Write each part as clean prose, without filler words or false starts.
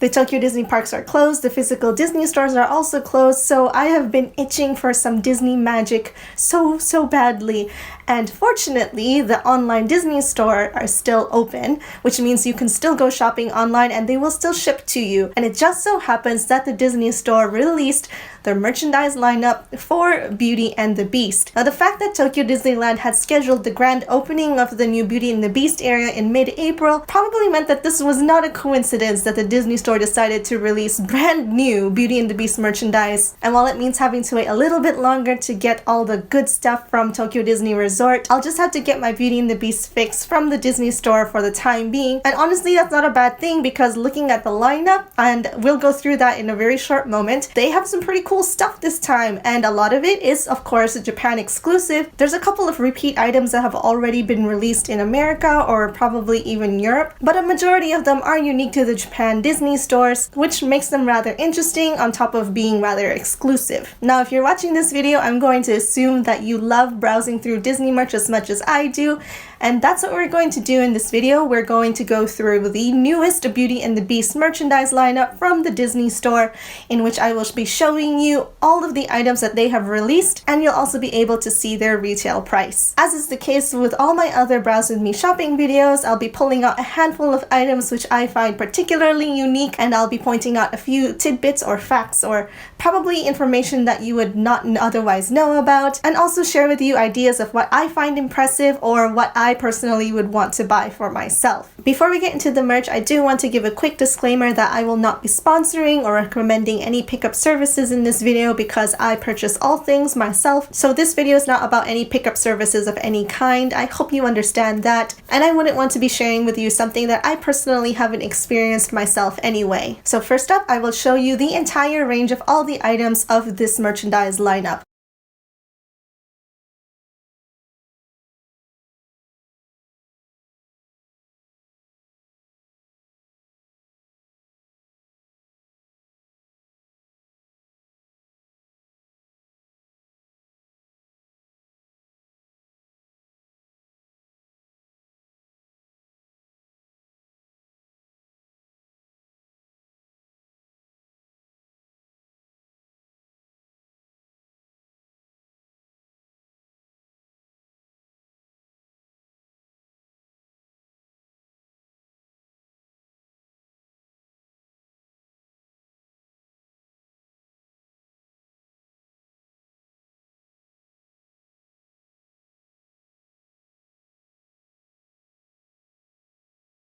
The Tokyo Disney parks are closed, the physical Disney stores are also closed, so I have been itching for some Disney magic so badly. And fortunately, the online Disney store are still open, which means you can still go shopping online and they will still ship to you. And it just so happens that the Disney store released their merchandise lineup for Beauty and the Beast. Now, the fact that Tokyo Disneyland had scheduled the grand opening of the new Beauty and the Beast area in mid-April probably meant that this was not a coincidence that the Disney store decided to release brand new Beauty and the Beast merchandise. And while it means having to wait a little bit longer to get all the good stuff from Tokyo Disney Resort, I'll just have to get my Beauty and the Beast fix from the Disney store for the time being. And honestly, that's not a bad thing, because looking at the lineup, and we'll go through that in a very short moment, they have some pretty cool stuff this time, and a lot of it is of course Japan exclusive. There's a couple of repeat items that have already been released in America or probably even Europe, but a majority of them are unique to the Japan Disney stores, which makes them rather interesting on top of being rather exclusive. Now, if you're watching this video, I'm going to assume that you love browsing through Disney merch as much as I do, and that's what we're going to do in this video. We're going to go through the newest Beauty and the Beast merchandise lineup from the Disney store, in which I will be showing you all of the items that they have released, and you'll also be able to see their retail price. As is the case with all my other Browse With Me shopping videos, I'll be pulling out a handful of items which I find particularly unique, and I'll be pointing out a few tidbits or facts or probably information that you would not otherwise know about, and also share with you ideas of what I find impressive or what I personally would want to buy for myself. Before we get into the merch, I do want to give a quick disclaimer that I will not be sponsoring or recommending any pickup services in this video, because I purchase all things myself, so this video is not about any pickup services of any kind. I hope you understand that, and I wouldn't want to be sharing with you something that I personally haven't experienced myself anyway. So first up, I will show you the entire range of all the items of this merchandise lineup.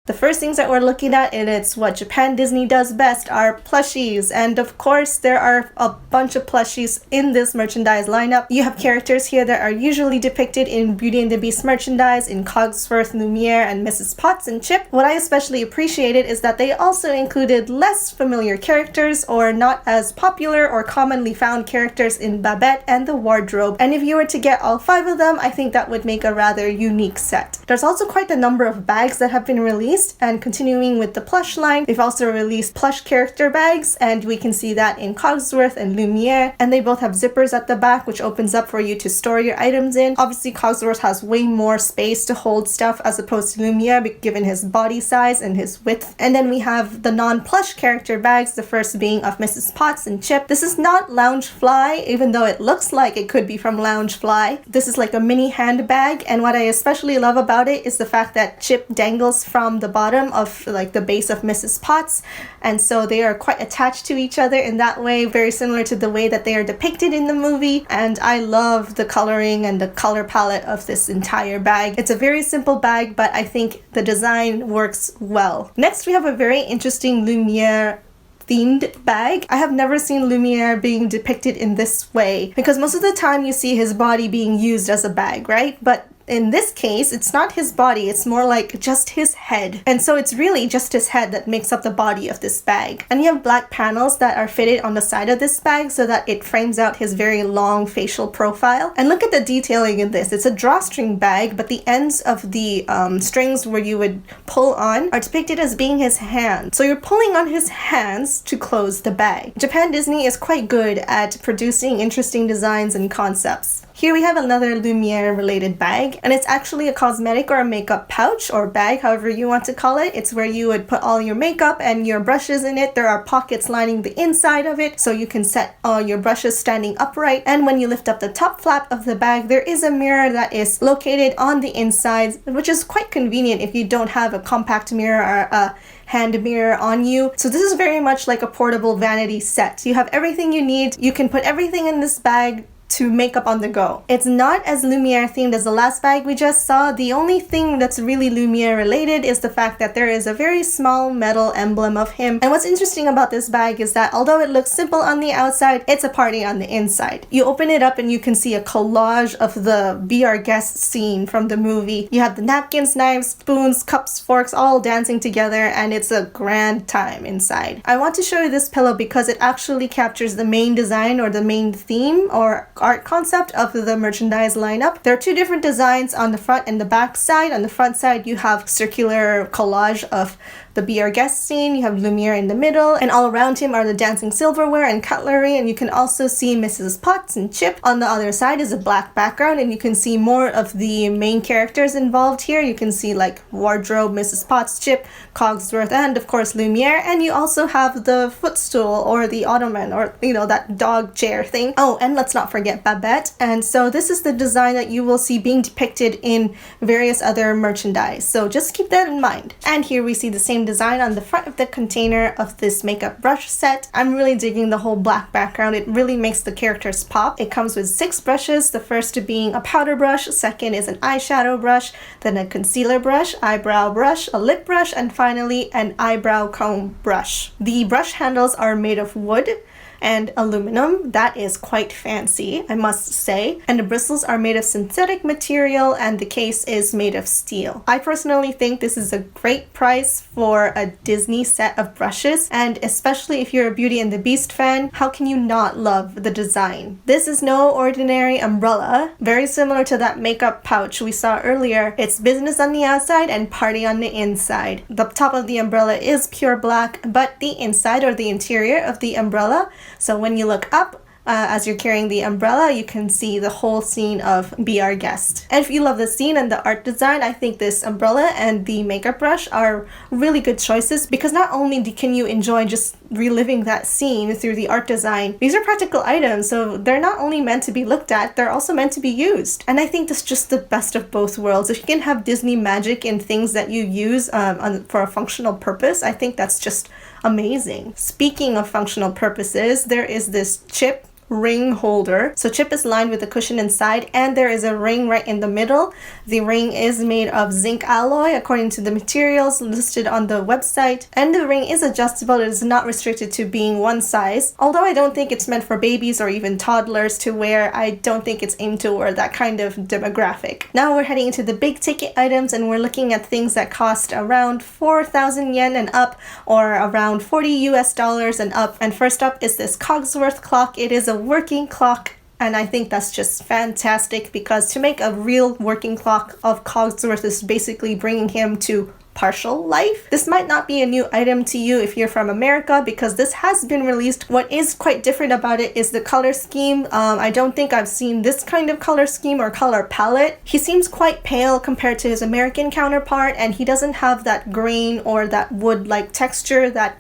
The first things that we're looking at, and it's what Japan Disney does best, are plushies. And of course, there are a bunch of plushies in this merchandise lineup. You have characters here that are usually depicted in Beauty and the Beast merchandise in Cogsworth, Lumiere, and Mrs. Potts and Chip. What I especially appreciated is that they also included less familiar characters or not as popular or commonly found characters in Babette and the Wardrobe. And if you were to get all 5 of them, I think that would make a rather unique set. There's also quite a number of bags that have been released. And continuing with the plush line, they've also released plush character bags, and we can see that in Cogsworth and Lumiere, and they both have zippers at the back, which opens up for you to store your items in. Obviously, Cogsworth has way more space to hold stuff as opposed to Lumiere, given his body size and his width. And then we have the non-plush character bags, the first being of Mrs. Potts and Chip. This is not Loungefly, even though it looks like it could be from Loungefly. This is like a mini handbag, and what I especially love about it is the fact that Chip dangles from the bottom of like the base of Mrs. Potts, and so they are quite attached to each other in that way, very similar to the way that they are depicted in the movie. And I love the coloring and the color palette of this entire bag. It's a very simple bag, but I think the design works well. Next, we have a very interesting Lumiere themed bag. I have never seen Lumiere being depicted in this way, because most of the time you see his body being used as a bag, right? But in this case, it's not his body, it's more like just his head. And so it's really just his head that makes up the body of this bag. And you have black panels that are fitted on the side of this bag so that it frames out his very long facial profile. And look at the detailing in this. It's a drawstring bag, but the ends of the strings where you would pull on are depicted as being his hands. So you're pulling on his hands to close the bag. Japan Disney is quite good at producing interesting designs and concepts. Here we have another Lumiere related bag, and it's actually a cosmetic or a makeup pouch or bag, however you want to call it. It's where you would put all your makeup and your brushes in it. There are pockets lining the inside of it, so you can set all your brushes standing upright. And when you lift up the top flap of the bag, there is a mirror that is located on the inside, which is quite convenient if you don't have a compact mirror or a hand mirror on you. So this is very much like a portable vanity set. You have everything you need. You can put everything in this bag to makeup on the go. It's not as Lumiere themed as the last bag we just saw. The only thing that's really Lumiere related is the fact that there is a very small metal emblem of him. And what's interesting about this bag is that although it looks simple on the outside, it's a party on the inside. You open it up and you can see a collage of the Be Our Guest scene from the movie. You have the napkins, knives, spoons, cups, forks all dancing together, and it's a grand time inside. I want to show you this pillow because it actually captures the main design or the main theme or art concept of the merchandise lineup. There are two different designs on the front and the back side. On the front side, you have circular collage of the Be Our Guest scene. You have Lumiere in the middle, and all around him are the dancing silverware and cutlery, and you can also see Mrs. Potts and Chip. On the other side is a black background, and you can see more of the main characters involved here. You can see like wardrobe, Mrs. Potts, Chip, Cogsworth, and of course Lumiere, and you also have the footstool or the ottoman or that dog chair thing. Oh, and let's not forget Babette. And so this is the design that you will see being depicted in various other merchandise, so just keep that in mind. And here we see the same design on the front of the container of this makeup brush set. I'm really digging the whole black background. It really makes the characters pop. It comes with 6 brushes, the first being a powder brush, second is an eyeshadow brush, then a concealer brush, eyebrow brush, a lip brush, and finally an eyebrow comb brush. The brush handles are made of wood and aluminum. That is quite fancy, I must say. And the bristles are made of synthetic material and the case is made of steel. I personally think this is a great price for a Disney set of brushes, and especially if you're a Beauty and the Beast fan, how can you not love the design? This is no ordinary umbrella. Very similar to that makeup pouch we saw earlier. It's business on the outside and party on the inside. The top of the umbrella is pure black, but the inside or the interior of the umbrella, so when you look up, as you're carrying the umbrella, you can see the whole scene of Be Our Guest. And if you love the scene and the art design, I think this umbrella and the makeup brush are really good choices, because not only can you enjoy just reliving that scene through the art design, these are practical items, so they're not only meant to be looked at, they're also meant to be used. And I think that's just the best of both worlds. If you can have Disney magic in things that you use for a functional purpose, I think that's just amazing. Speaking of functional purposes, there is this Chip ring holder. So Chip is lined with a cushion inside, and there is a ring right in the middle. The ring is made of zinc alloy according to the materials listed on the website, and the ring is adjustable. It is not restricted to being one size, although I don't think it's meant for babies or even toddlers to wear. I don't think it's aimed toward that kind of demographic. Now we're heading into the big ticket items, and we're looking at things that cost around 4,000 yen and up, or around $40 and up. And first up is this Cogsworth clock. It is a working clock, and I think that's just fantastic, because to make a real working clock of Cogsworth is basically bringing him to partial life. This might not be a new item to you if you're from America, because this has been released. What is quite different about it is the color scheme. I don't think I've seen this kind of color scheme or color palette. He seems quite pale compared to his American counterpart, and he doesn't have that grain or that wood-like texture that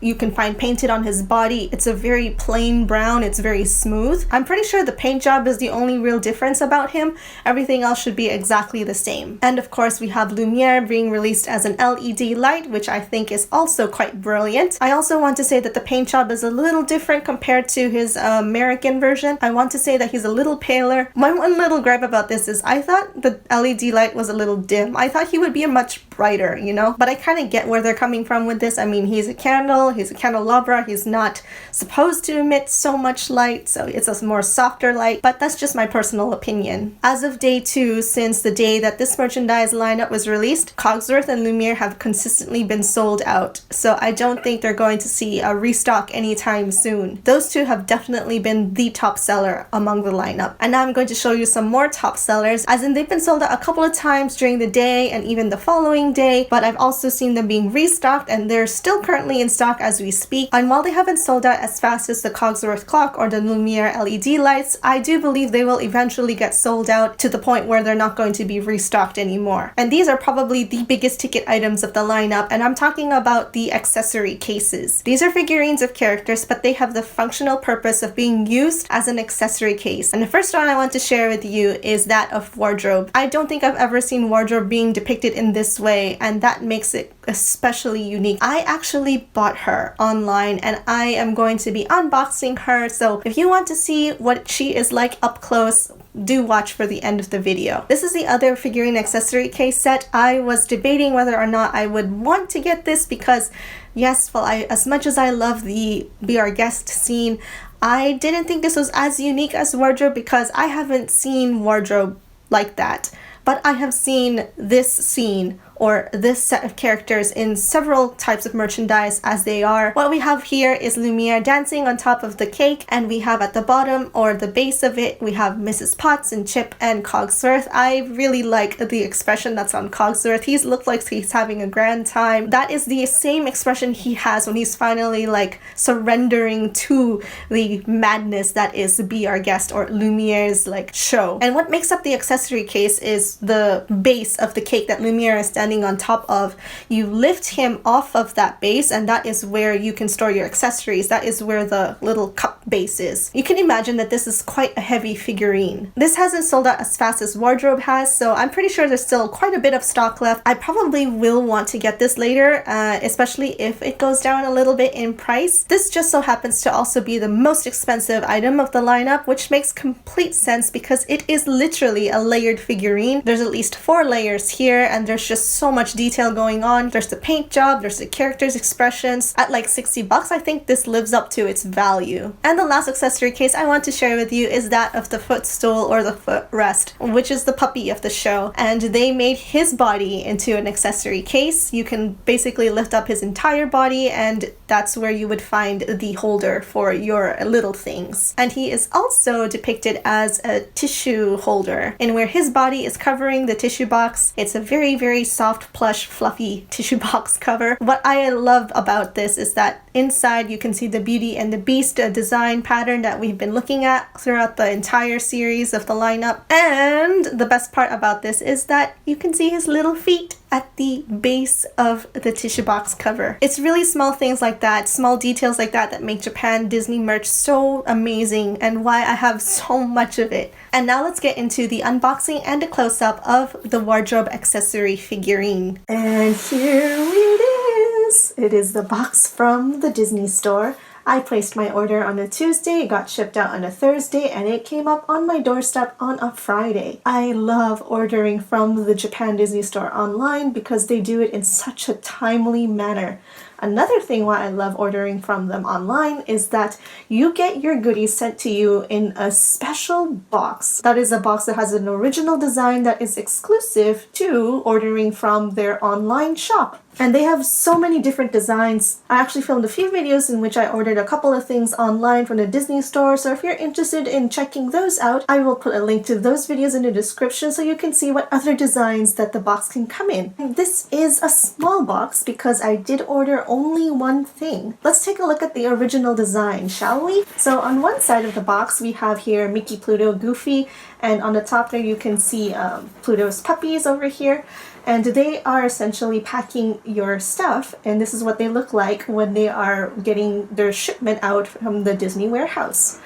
you can find painted on his body. It's a very plain brown. It's very smooth. I'm pretty sure the paint job is the only real difference about him. Everything else should be exactly the same. And of course, we have Lumiere being released as an LED light, which I think is also quite brilliant. I also want to say that the paint job is a little different compared to his American version. I want to say that he's a little paler. My one little gripe about this is I thought the LED light was a little dim. I thought he would be a much brighter, but I kind of get where they're coming from with this. I mean, he's a candle, he's a candelabra, he's not supposed to emit so much light, so it's a more softer light, but that's just my personal opinion. As of day 2, since the day that this merchandise lineup was released, Cogsworth and Lumiere have consistently been sold out, so I don't think they're going to see a restock anytime soon. Those two have definitely been the top seller among the lineup. And now I'm going to show you some more top sellers, as in they've been sold out a couple of times during the day and even the following opening day, but I've also seen them being restocked, and they're still currently in stock as we speak. And while they haven't sold out as fast as the Cogsworth clock or the Lumiere LED lights, I do believe they will eventually get sold out to the point where they're not going to be restocked anymore. And these are probably the biggest ticket items of the lineup, and I'm talking about the accessory cases. These are figurines of characters, but they have the functional purpose of being used as an accessory case. And the first one I want to share with you is that of wardrobe. I don't think I've ever seen wardrobe being depicted in this way, and that makes it especially unique. I actually bought her online, and I am going to be unboxing her, so if you want to see what she is like up close, do watch for the end of the video. This is the other figurine accessory case set. I was debating whether or not I would want to get this because, yes, well, as much as I love the Be Our Guest scene, I didn't think this was as unique as wardrobe because I haven't seen wardrobe like that. But I have seen this scene or this set of characters in several types of merchandise as they are. What we have here is Lumiere dancing on top of the cake, and we have at the bottom or the base of it, we have Mrs. Potts and Chip and Cogsworth. I really like the expression that's on Cogsworth. He looks like he's having a grand time. That is the same expression he has when he's finally like surrendering to the madness that is Be Our Guest or Lumiere's like show. And what makes up the accessory case is the base of the cake that Lumiere is standing on top of. You lift him off of that base, and that is where you can store your accessories. That is where the little cup base is. You can imagine that this is quite a heavy figurine. This hasn't sold out as fast as wardrobe has, so I'm pretty sure there's still quite a bit of stock left. I probably will want to get this later, especially if it goes down a little bit in price. This just so happens to also be the most expensive item of the lineup, which makes complete sense because it is literally a layered figurine. There's at least 4 layers here, and there's just so much detail going on. There's the paint job, there's the characters' expressions. At like $60, I think this lives up to its value. And the last accessory case I want to share with you is that of the footstool or the footrest, which is the puppy of the show. And they made his body into an accessory case. You can basically lift up his entire body, and that's where you would find the holder for your little things. And he is also depicted as a tissue holder, and where his body is covering the tissue box, it's a very, very soft, plush, fluffy tissue box cover. What I love about this is that inside you can see the Beauty and the Beast design pattern that we've been looking at throughout the entire series of the lineup. And the best part about this is that you can see his little feet at the base of the tissue box cover. It's really small things like that, small details like that, that make Japan Disney merch so amazing and why I have so much of it. And now let's get into the unboxing and a close-up of the wardrobe accessory figurine. And here it is! It is the box from the Disney store. I placed my order on a Tuesday, it got shipped out on a Thursday, and it came up on my doorstep on a Friday. I love ordering from the Japan Disney store online because they do it in such a timely manner. Another thing why I love ordering from them online is that you get your goodies sent to you in a special box. That is a box that has an original design that is exclusive to ordering from their online shop. And they have so many different designs. I actually filmed a few videos in which I ordered a couple of things online from the Disney store, so if you're interested in checking those out, I will put a link to those videos in the description so you can see what other designs that the box can come in. This is a small box because I did order only one thing. Let's take a look at the original design, shall we? So on one side of the box we have here Mickey, Pluto, Goofy, and on the top there you can see Pluto's puppies over here. And they are essentially packing your stuff, and this is what they look like when they are getting their shipment out from the Disney warehouse.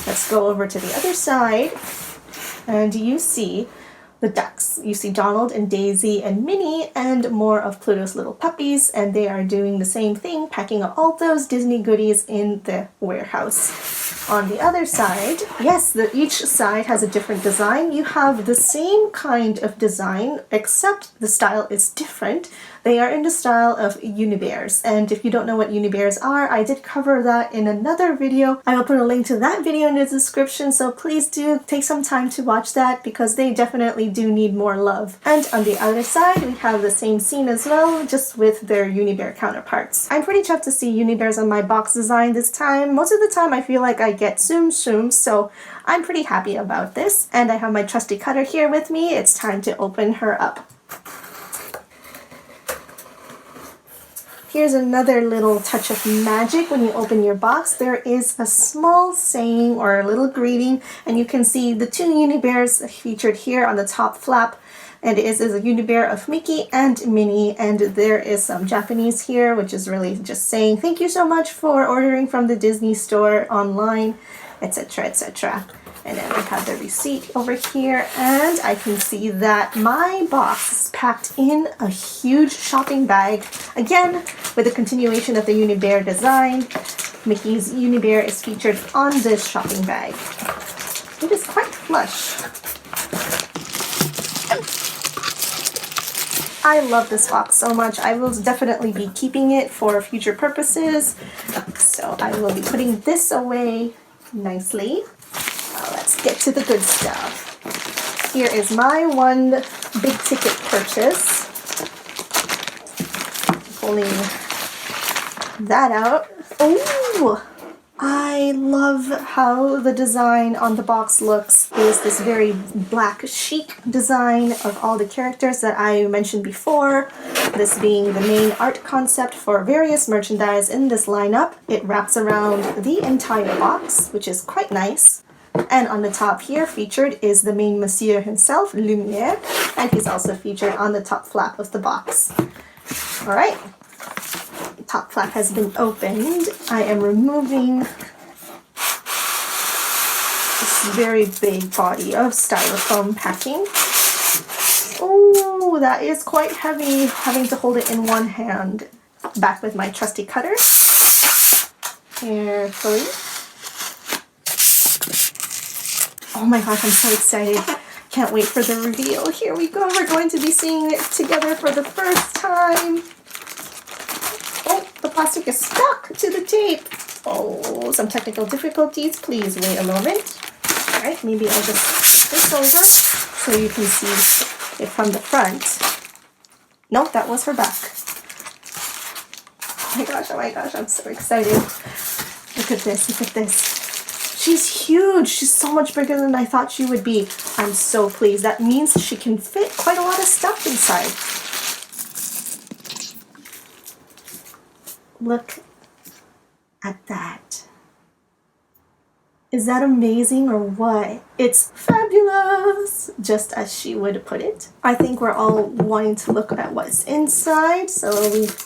Let's go over to the other side, and you see the ducks. You see Donald and Daisy and Minnie and more of Pluto's little puppies, and they are doing the same thing, packing up all those Disney goodies in the warehouse. On the other side, yes, each side has a different design. You have the same kind of design, except the style is different. They are in the style of UNIBEARS, and if you don't know what UNIBEARS are, I did cover that in another video. I will put a link to that video in the description, so please do take some time to watch that because they definitely do need more love. And on the other side, we have the same scene as well, just with their UNIBEAR counterparts. I'm pretty chuffed to see UNIBEARS on my box design this time. Most of the time I feel like I get Tsum Tsums, so I'm pretty happy about this. And I have my trusty cutter here with me. It's time to open her up. Here's another little touch of magic. When you open your box, there is a small saying or a little greeting, and you can see the two Unibears featured here on the top flap. And it is a Unibear of Mickey and Minnie, and there is some Japanese here, which is really just saying thank you so much for ordering from the Disney store online, etc., etc. And then we have the receipt over here, and I can see that my box is packed in a huge shopping bag. Again, with the continuation of the Unibear design, Mickey's Unibear is featured on this shopping bag. It is quite plush. I love this box so much. I will definitely be keeping it for future purposes. So I will be putting this away nicely. Let's get to the good stuff. Here is my one big ticket purchase. Pulling that out. Oh, I love how the design on the box looks. It is this very black chic design of all the characters that I mentioned before. This being the main art concept for various merchandise in this lineup. It wraps around the entire box, which is quite nice. And on the top here featured is the main monsieur himself, Lumiere, and he's also featured on the top flap of the box. All right, the top flap has been opened. I am removing this very big body of styrofoam packing. Oh, that is quite heavy, having to hold it in one hand. Back with my trusty cutter. Carefully. Oh my gosh, I'm so excited. Can't wait for the reveal. Here we go. We're going to be seeing it together for the first time. Oh, the plastic is stuck to the tape. Oh, some technical difficulties. Please wait a moment. All right, maybe I'll just flip this over so you can see it from the front. Nope, that was her back. Oh my gosh, I'm so excited. Look at this, look at this. She's huge. She's so much bigger than I thought she would be. I'm so pleased. That means she can fit quite a lot of stuff inside. Look at that. Is that amazing or what? It's fabulous, just as she would put it. I think we're all wanting to look at what's inside, so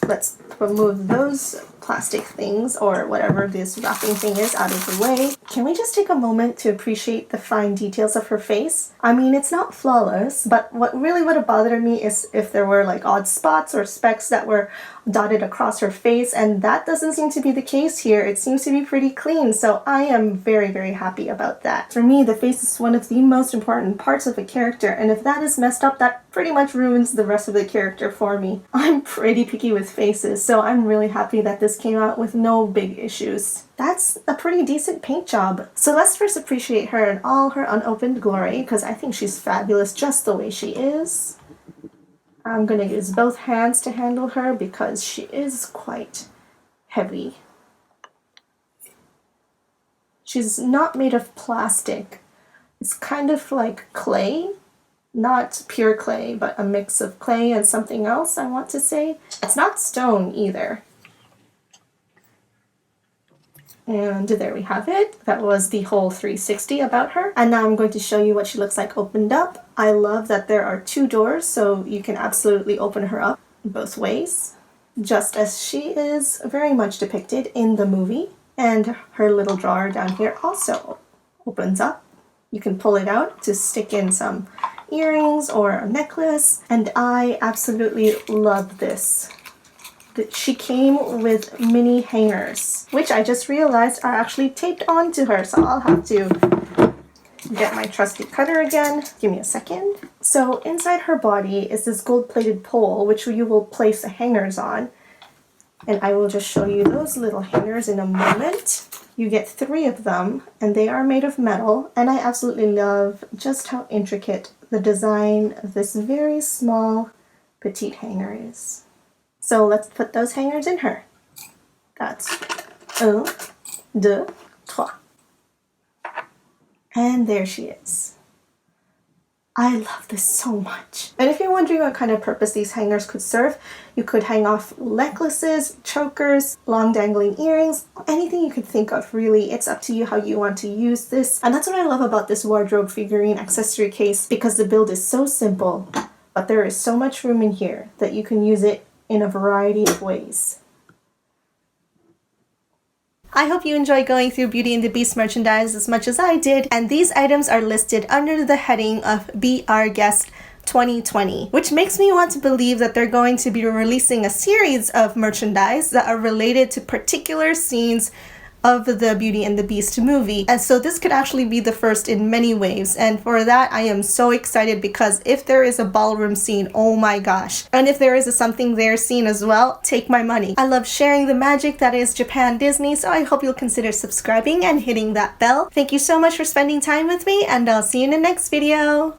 let's remove those plastic things or whatever this wrapping thing is out of the way. Can we just take a moment to appreciate the fine details of her face? I mean, it's not flawless, but what really would have bothered me is if there were like odd spots or specks that were dotted across her face, and that doesn't seem to be the case here. It seems to be pretty clean, so I am very, very happy about that. For me, the face is one of the most important parts of a character, and if that is messed up, that pretty much ruins the rest of the character for me. I'm pretty picky with faces, so I'm really happy that this came out with no big issues. That's a pretty decent paint job. So let's first appreciate her in all her unopened glory, because I think she's fabulous just the way she is. I'm going to use both hands to handle her because she is quite heavy. She's not made of plastic. It's kind of like clay. Not pure clay, but a mix of clay and something else, I want to say. It's not stone either. And there we have it. That was the whole 360 about her. And now I'm going to show you what she looks like opened up. I love that there are two doors, so you can absolutely open her up both ways, just as she is very much depicted in the movie. And her little drawer down here also opens up. You can pull it out to stick in some earrings or a necklace. And I absolutely love this. She came with mini hangers, which I just realized are actually taped onto her, so I'll have to get my trusty cutter again. Give me a second. So inside her body is this gold-plated pole, which you will place the hangers on. And I will just show you those little hangers in a moment. You get 3 of them, and they are made of metal, and I absolutely love just how intricate the design of this very small, petite hanger is. So let's put those hangers in her. That's 1, 2, 3. And there she is. I love this so much. And if you're wondering what kind of purpose these hangers could serve, you could hang off necklaces, chokers, long dangling earrings, anything you could think of, really. It's up to you how you want to use this. And that's what I love about this wardrobe figurine accessory case, because the build is so simple, but there is so much room in here that you can use it in a variety of ways. I hope you enjoy going through Beauty and the Beast merchandise as much as I did, and these items are listed under the heading of Be Our Guest 2020, which makes me want to believe that they're going to be releasing a series of merchandise that are related to particular scenes of the Beauty and the Beast movie. And so this could actually be the first in many waves, and for that I am so excited, because if there is a ballroom scene, oh my gosh. And if there is a something there scene as well, take my money. I love sharing the magic that is Japan Disney, so I hope you'll consider subscribing and hitting that bell. Thank you so much for spending time with me, and I'll see you in the next video.